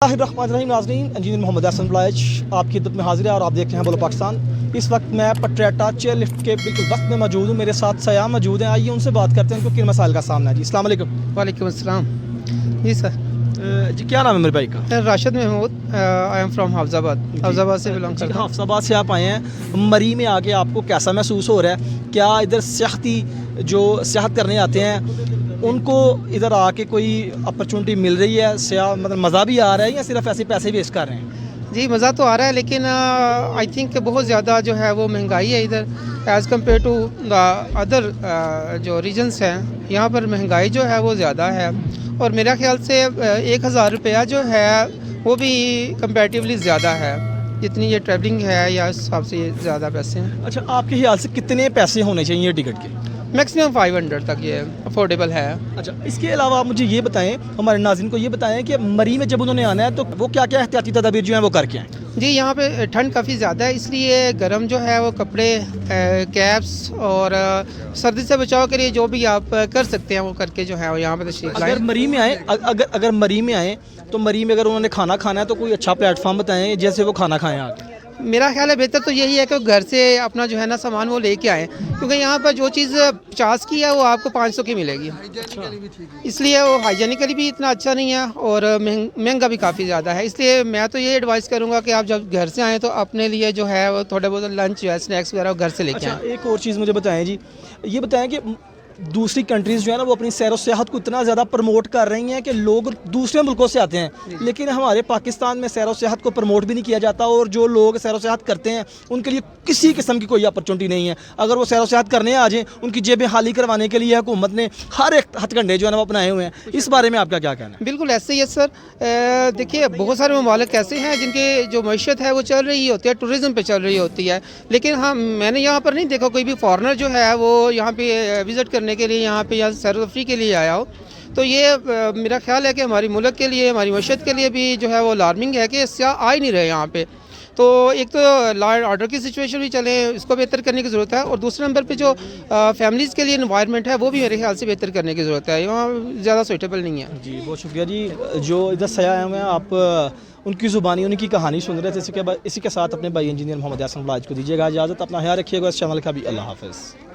बिस्मिल्लाहिर्रहमानिर्रहीम। नाज़रीन, इंजीनियर मोहम्मद हसन बलाइच आपकी खिदमत में हाजिर है और आप देख रहे हैं बोलो पाकिस्तान। इस वक्त मैं पटरेटा चेयर लिफ्ट के बिल्कुल वक्त में मौजूद हूँ। मेरे साथ सयाह मौजूद हैं। आइए उनसे बात करते हैं उनको किन मसाइल का सामना है। जी अस्सलाम वालेकुम। वालेकुम अस्सलाम। जी सर, जी क्या नाम है मेरे भाई का? Rashid Mahmood. I am from Hafizabad से बिलोंग करता हूँ। हाफजाबाद से आप आए हैं। मरी में आके आपको कैसा महसूस हो रहा है? क्या इधर सियाहती जो सियाहत करने आते हैं उनको इधर आके कोई अपॉर्चुनिटी मिल रही है? मतलब मज़ा भी आ रहा है या सिर्फ ऐसे पैसे वेस्ट कर रहे हैं? जी मज़ा तो आ रहा है, लेकिन आई थिंक बहुत ज़्यादा जो है वो महंगाई है इधर as compare to the other जो रीजन्स हैं। यहाँ पर महंगाई जो है वो ज़्यादा है और मेरा ख्याल से 1,000 रुपया जो है वो भी कंपैरेटिवली ज़्यादा है। जितनी ये ट्रैवलिंग है या इस हिसाब से ये ज़्यादा पैसे हैं। अच्छा, आपके ख्याल से कितने पैसे होने चाहिए टिकट के? मैक्सिमम 500 तक ये अफोर्डेबल है। अच्छा, इसके अलावा आप मुझे ये बताएं, हमारे नाज़रीन को ये बताएं कि मरी में जब उन्होंने आना है तो वो क्या क्या एहतियाती तदाबीर जो हैं वो करके आएँ? जी यहाँ पे ठंड काफ़ी ज़्यादा है, इसलिए गर्म जो है वो कपड़े, कैप्स और सर्दी से बचाव के लिए जो भी आप कर सकते हैं वो करके जो है वो यहाँ पे तशरीफ़ लाएं। अगर मरी में आए अगर मरी में आए तो मरी में अगर उन्होंने खाना खाना है तो कोई अच्छा प्लेटफॉर्म बताएं जैसे वो खाना खाएं आगे। मेरा ख्याल है बेहतर तो यही है कि घर से अपना जो है ना सामान वो लेके आएँ, क्योंकि यहाँ पर जो चीज़ 50 की है वो आपको 500 की मिलेगी। इसलिए वो हाइजीनिकली भी इतना अच्छा नहीं है और महंगा भी काफ़ी ज़्यादा है। इसलिए मैं तो ये एडवाइस करूँगा कि आप जब घर से आएँ तो अपने लिए जो है वो थोड़े बहुत लंच या स्नैक्स वगैरह घर से लेके अच्छा, आएँ। एक और चीज़ मुझे बताएं जी, ये बताएं कि दूसरी कंट्रीज़ जो है ना वो अपनी सैर व सियाहत को इतना ज़्यादा प्रमोट कर रही हैं कि लोग दूसरे मुल्कों से आते हैं, लेकिन हमारे पाकिस्तान में सैर व सियाहत को प्रमोट भी नहीं किया जाता और जो लोग सैर व सियाहत करते हैं उनके लिए किसी किस्म की कोई अपॉर्चुनिटी नहीं है। अगर वो सैर व सियाहत करने आ जाएँ, उनकी जेबें खाली करवाने के लिए हुकूमत ने हर एक हथकंडे जो है ना वो अपनाए हुए हैं। इस बारे में आपका क्या कहना है? बिल्कुल ऐसे ही है सर। देखिए बहुत सारे ममालिक ऐसे हैं जिनके जो मईशत है वो चल रही होती है, टूरिज़म पे चल रही होती है, लेकिन हाँ मैंने यहाँ पर नहीं देखा कोई भी फॉरेनर जो है वो यहाँ पे विज़िट करने के लिए, यहाँ पे या सैर व तफरीह के लिए आया हो। तो ये मेरा ख्याल है कि हमारी मुल्क के लिए, हमारी मईशत के लिए भी जो है वो अलार्मिंग है कि सियाह आ ही नहीं रहे यहाँ पे। तो एक तो लॉ एंड ऑर्डर की सिचुएशन भी चले, इसको बेहतर करने की ज़रूरत है, और दूसरे नंबर पे जो फैमिलीज़ के लिए इन्वायरमेंट है वो भी मेरे ख्याल से बेहतर करने की ज़रूरत है। यहाँ ज़्यादा सूटेबल नहीं है। जी बहुत शुक्रिया जी। जो इधर सयाह आए हुए हैं आप उनकी ज़ुबानी उनकी कहानी सुन रहे थे। इसी के साथ अपने भाई इंजीनियर मोहम्मद हसन बलाइच को दीजिएगा इजाज़त। अपना ख्याल रखिएगा। इस चैनल का भी अल्लाह हाफ़िज़।